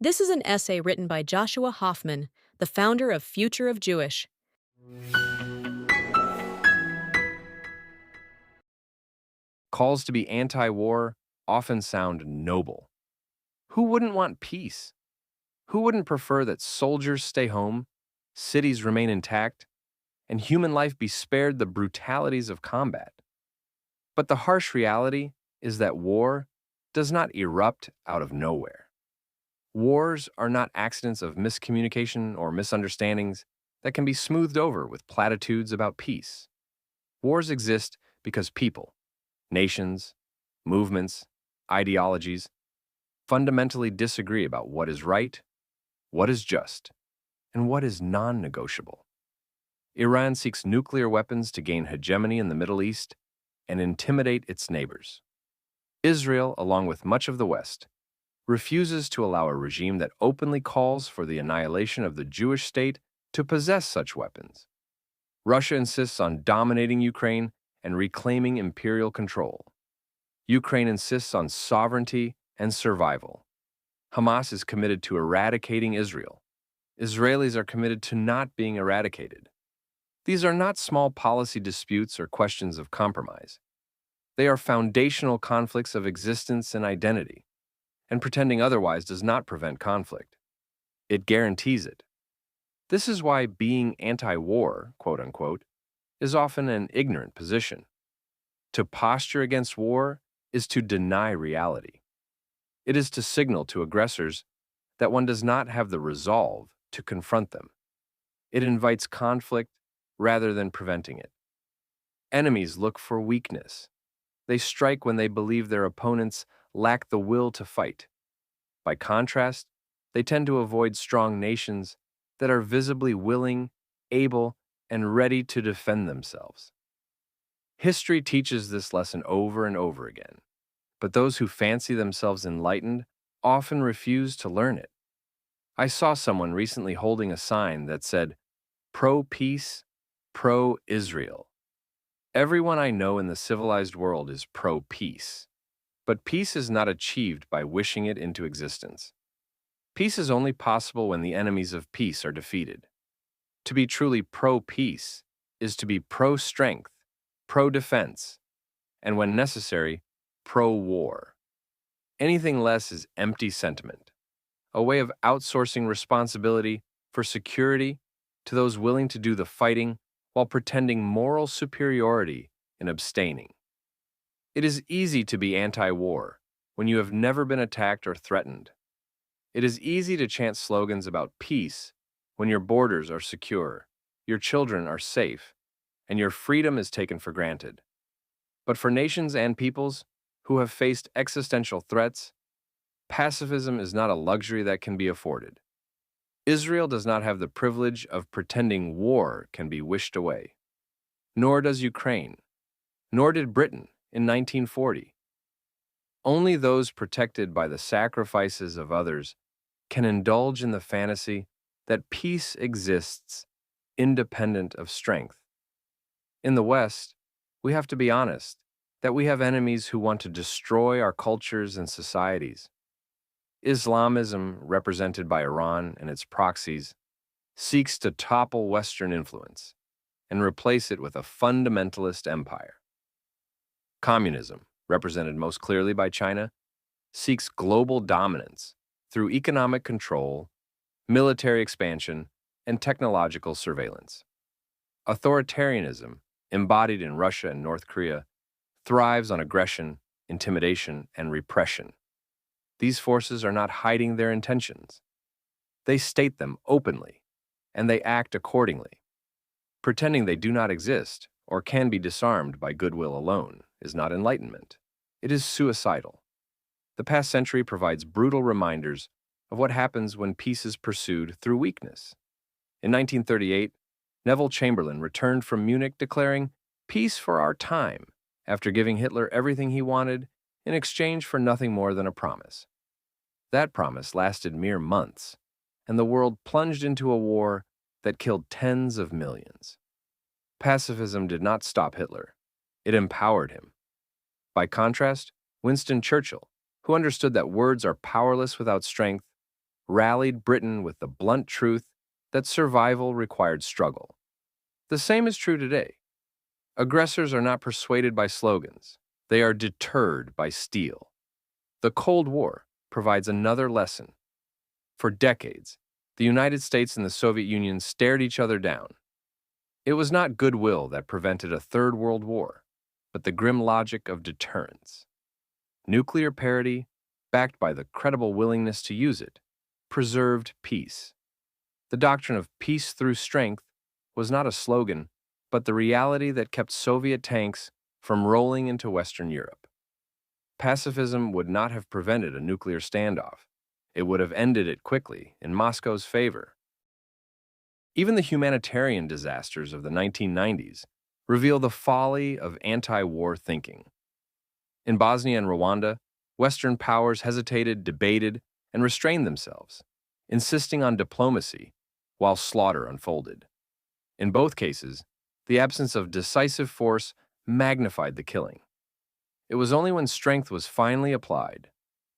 This is an essay written by Joshua Hoffman, the founder of Future of Jewish. Calls to be anti-war often sound noble. Who wouldn't want peace? Who wouldn't prefer that soldiers stay home, cities remain intact, and human life be spared the brutalities of combat? But the harsh reality is that war does not erupt out of nowhere. Wars are not accidents of miscommunication or misunderstandings that can be smoothed over with platitudes about peace. Wars exist because people, nations, movements, ideologies fundamentally disagree about what is right, what is just, and what is non-negotiable. Iran seeks nuclear weapons to gain hegemony in the Middle East and intimidate its neighbors. Israel, along with much of the West, refuses to allow a regime that openly calls for the annihilation of the Jewish state to possess such weapons. Russia insists on dominating Ukraine and reclaiming imperial control. Ukraine insists on sovereignty and survival. Hamas is committed to eradicating Israel. Israelis are committed to not being eradicated. These are not small policy disputes or questions of compromise. They are foundational conflicts of existence and identity, and pretending otherwise does not prevent conflict. It guarantees it. This is why being anti-war, quote-unquote, is often an ignorant position. To posture against war is to deny reality. It is to signal to aggressors that one does not have the resolve to confront them. It invites conflict rather than preventing it. Enemies look for weakness. They strike when they believe their opponents lack the will to fight. By contrast, they tend to avoid strong nations that are visibly willing, able, and ready to defend themselves. History teaches this lesson over and over again, but those who fancy themselves enlightened often refuse to learn it. I saw someone recently holding a sign that said, "Pro-peace, pro-Israel." Everyone I know in the civilized world is pro-peace, but peace is not achieved by wishing it into existence. Peace is only possible when the enemies of peace are defeated. To be truly pro-peace is to be pro-strength, pro-defense, and when necessary, pro-war. Anything less is empty sentiment, a way of outsourcing responsibility for security to those willing to do the fighting while pretending moral superiority in abstaining. It is easy to be anti-war when you have never been attacked or threatened. It is easy to chant slogans about peace when your borders are secure, your children are safe, and your freedom is taken for granted. But for nations and peoples who have faced existential threats, pacifism is not a luxury that can be afforded. Israel does not have the privilege of pretending war can be wished away. Nor does Ukraine. Nor did Britain in 1940. Only those protected by the sacrifices of others can indulge in the fantasy that peace exists independent of strength. In the West, we have to be honest that we have enemies who want to destroy our cultures and societies. Islamism, represented by Iran and its proxies, seeks to topple Western influence and replace it with a fundamentalist empire. Communism, represented most clearly by China, seeks global dominance through economic control, military expansion, and technological surveillance. Authoritarianism, embodied in Russia and North Korea, thrives on aggression, intimidation, and repression. These forces are not hiding their intentions. They state them openly, and they act accordingly. Pretending they do not exist or can be disarmed by goodwill alone is not enlightenment. It is suicidal. The past century provides brutal reminders of what happens when peace is pursued through weakness. In 1938, Neville Chamberlain returned from Munich declaring, "Peace for our time," after giving Hitler everything he wanted in exchange for nothing more than a promise. That promise lasted mere months, and the world plunged into a war that killed tens of millions. Pacifism did not stop Hitler. It empowered him. By contrast, Winston Churchill, who understood that words are powerless without strength, rallied Britain with the blunt truth that survival required struggle. The same is true today. Aggressors are not persuaded by slogans, they are deterred by steel. The Cold War provides another lesson. For decades, the United States and the Soviet Union stared each other down. It was not goodwill that prevented a Third World War, but the grim logic of deterrence. Nuclear parity, backed by the credible willingness to use it, preserved peace. The doctrine of peace through strength was not a slogan, but the reality that kept Soviet tanks from rolling into Western Europe. Pacifism would not have prevented a nuclear standoff. It would have ended it quickly in Moscow's favor. Even the humanitarian disasters of the 1990s reveal the folly of anti-war thinking. In Bosnia and Rwanda, Western powers hesitated, debated, and restrained themselves, insisting on diplomacy while slaughter unfolded. In both cases, the absence of decisive force magnified the killing. It was only when strength was finally applied,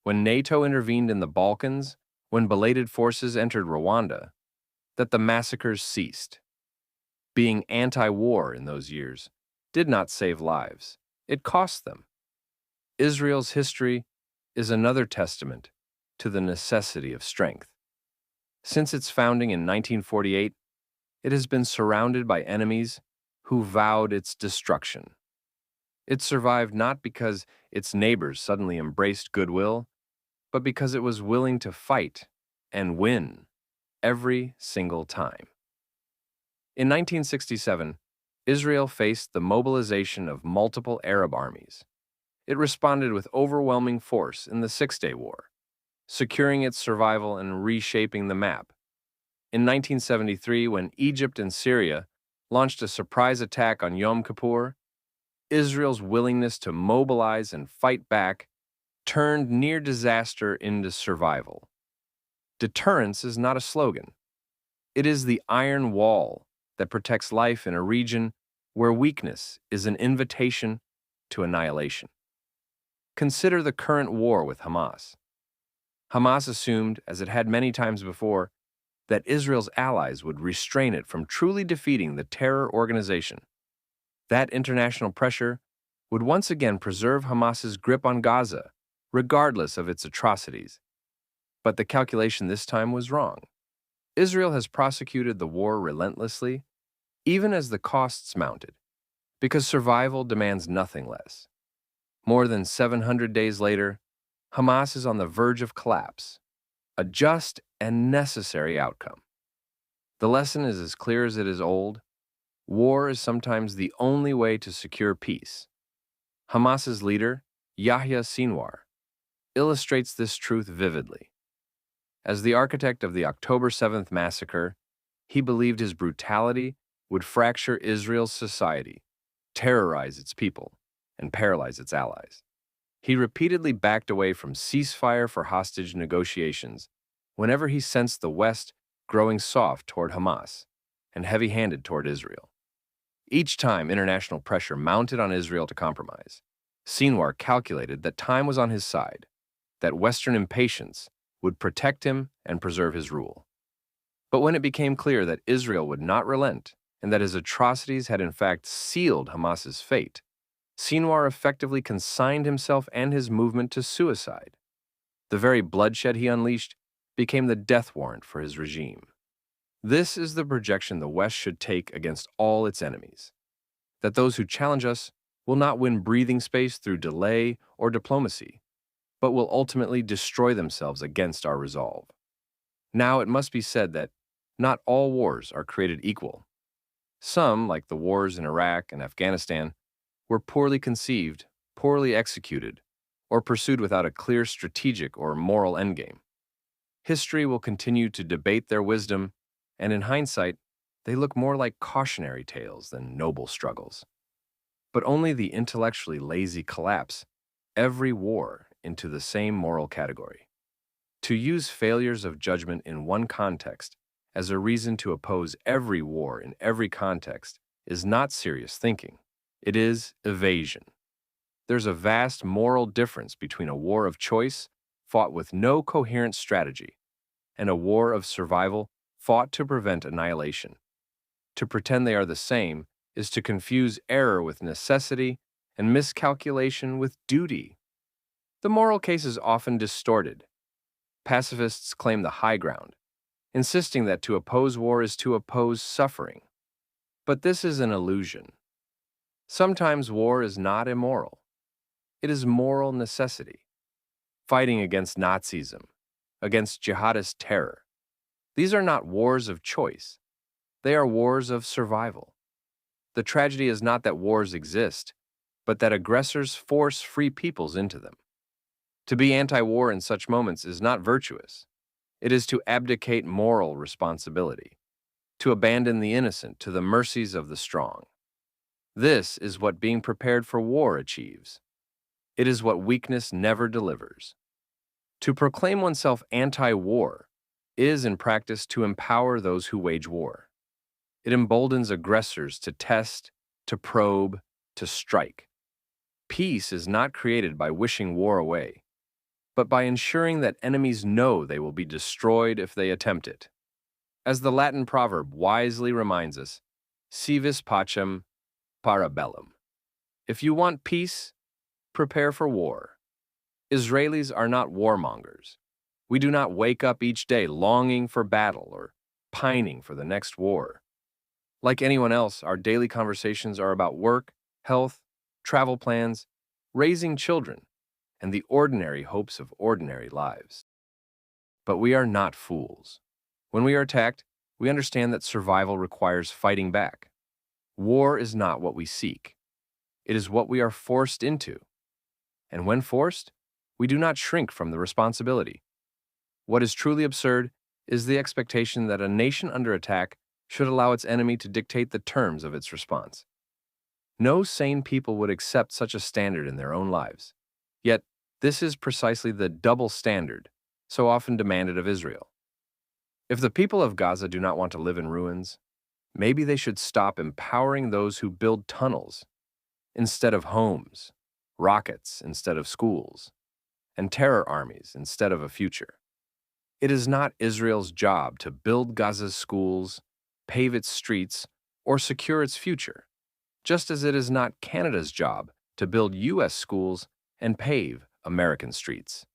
when NATO intervened in the Balkans, when belated forces entered Rwanda, that the massacres ceased. Being anti-war in those years did not save lives. It cost them. Israel's history is another testament to the necessity of strength. Since its founding in 1948, it has been surrounded by enemies who vowed its destruction. It survived not because its neighbors suddenly embraced goodwill, but because it was willing to fight and win every single time. In 1967, Israel faced the mobilization of multiple Arab armies. It responded with overwhelming force in the Six-Day War, securing its survival and reshaping the map. In 1973, when Egypt and Syria launched a surprise attack on Yom Kippur, Israel's willingness to mobilize and fight back turned near disaster into survival. Deterrence is not a slogan. It is the iron wall that protects life in a region where weakness is an invitation to annihilation. Consider the current war with Hamas. Hamas assumed, as it had many times before, that Israel's allies would restrain it from truly defeating the terror organization. That international pressure would once again preserve Hamas's grip on Gaza, regardless of its atrocities. But the calculation this time was wrong. Israel has prosecuted the war relentlessly, even as the costs mounted, because survival demands nothing less. More than 700 days later, Hamas is on the verge of collapse, a just and necessary outcome. The lesson is as clear as it is old. War is sometimes the only way to secure peace. Hamas's leader, Yahya Sinwar, illustrates this truth vividly. As the architect of the October 7th massacre, he believed his brutality would fracture Israel's society, terrorize its people, and paralyze its allies. He repeatedly backed away from ceasefire for hostage negotiations whenever he sensed the West growing soft toward Hamas and heavy-handed toward Israel. Each time international pressure mounted on Israel to compromise, Sinwar calculated that time was on his side, that Western impatience would protect him and preserve his rule. But when it became clear that Israel would not relent and that his atrocities had in fact sealed Hamas's fate, Sinwar effectively consigned himself and his movement to suicide. The very bloodshed he unleashed became the death warrant for his regime. This is the projection the West should take against all its enemies, that those who challenge us will not win breathing space through delay or diplomacy, but will ultimately destroy themselves against our resolve. Now it must be said that not all wars are created equal. Some, like the wars in Iraq and Afghanistan, were poorly conceived, poorly executed, or pursued without a clear strategic or moral endgame. History will continue to debate their wisdom, and in hindsight, they look more like cautionary tales than noble struggles. But only the intellectually lazy collapse every war into the same moral category. To use failures of judgment in one context as a reason to oppose every war in every context is not serious thinking. It is evasion. There's a vast moral difference between a war of choice fought with no coherent strategy and a war of survival fought to prevent annihilation. To pretend they are the same is to confuse error with necessity and miscalculation with duty. The moral case is often distorted. Pacifists claim the high ground, insisting that to oppose war is to oppose suffering. But this is an illusion. Sometimes war is not immoral. It is moral necessity. Fighting against Nazism, against jihadist terror. These are not wars of choice. They are wars of survival. The tragedy is not that wars exist, but that aggressors force free peoples into them. To be anti-war in such moments is not virtuous. It is to abdicate moral responsibility, to abandon the innocent to the mercies of the strong. This is what being prepared for war achieves. It is what weakness never delivers. To proclaim oneself anti-war is, in practice, to empower those who wage war. It emboldens aggressors to test, to probe, to strike. Peace is not created by wishing war away, but by ensuring that enemies know they will be destroyed if they attempt it. As the Latin proverb wisely reminds us, si vis pacem, para bellum. If you want peace, prepare for war. Israelis are not warmongers. We do not wake up each day longing for battle or pining for the next war. Like anyone else, our daily conversations are about work, health, travel plans, raising children, and the ordinary hopes of ordinary lives. But we are not fools. When we are attacked, we understand that survival requires fighting back. War is not what we seek. It is what we are forced into. And when forced, we do not shrink from the responsibility. What is truly absurd is the expectation that a nation under attack should allow its enemy to dictate the terms of its response. No sane people would accept such a standard in their own lives. Yet, this is precisely the double standard so often demanded of Israel. If the people of Gaza do not want to live in ruins, maybe they should stop empowering those who build tunnels instead of homes, rockets instead of schools, and terror armies instead of a future. It is not Israel's job to build Gaza's schools, pave its streets, or secure its future, just as it is not Canada's job to build U.S. schools and pave American streets.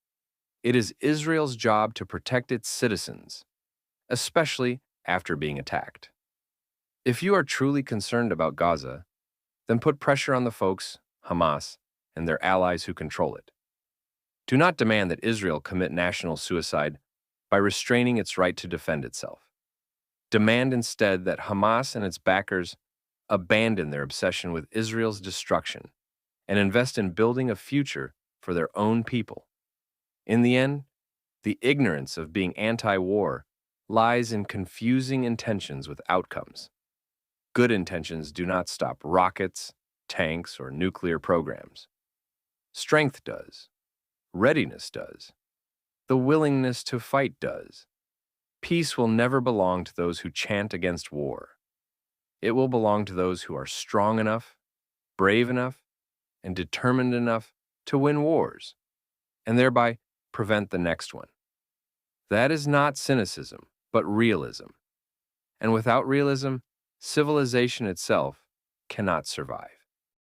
It is Israel's job to protect its citizens, especially after being attacked. If you are truly concerned about Gaza, then put pressure on the folks, Hamas, and their allies who control it. Do not demand that Israel commit national suicide by restraining its right to defend itself. Demand instead that Hamas and its backers abandon their obsession with Israel's destruction and invest in building a future for their own people. In the end, the ignorance of being anti-war lies in confusing intentions with outcomes. Good intentions do not stop rockets, tanks, or nuclear programs. Strength does. Readiness does. The willingness to fight does. Peace will never belong to those who chant against war. It will belong to those who are strong enough, brave enough, and determined enough to win wars, and thereby prevent the next one. That is not cynicism, but realism. And without realism, civilization itself cannot survive.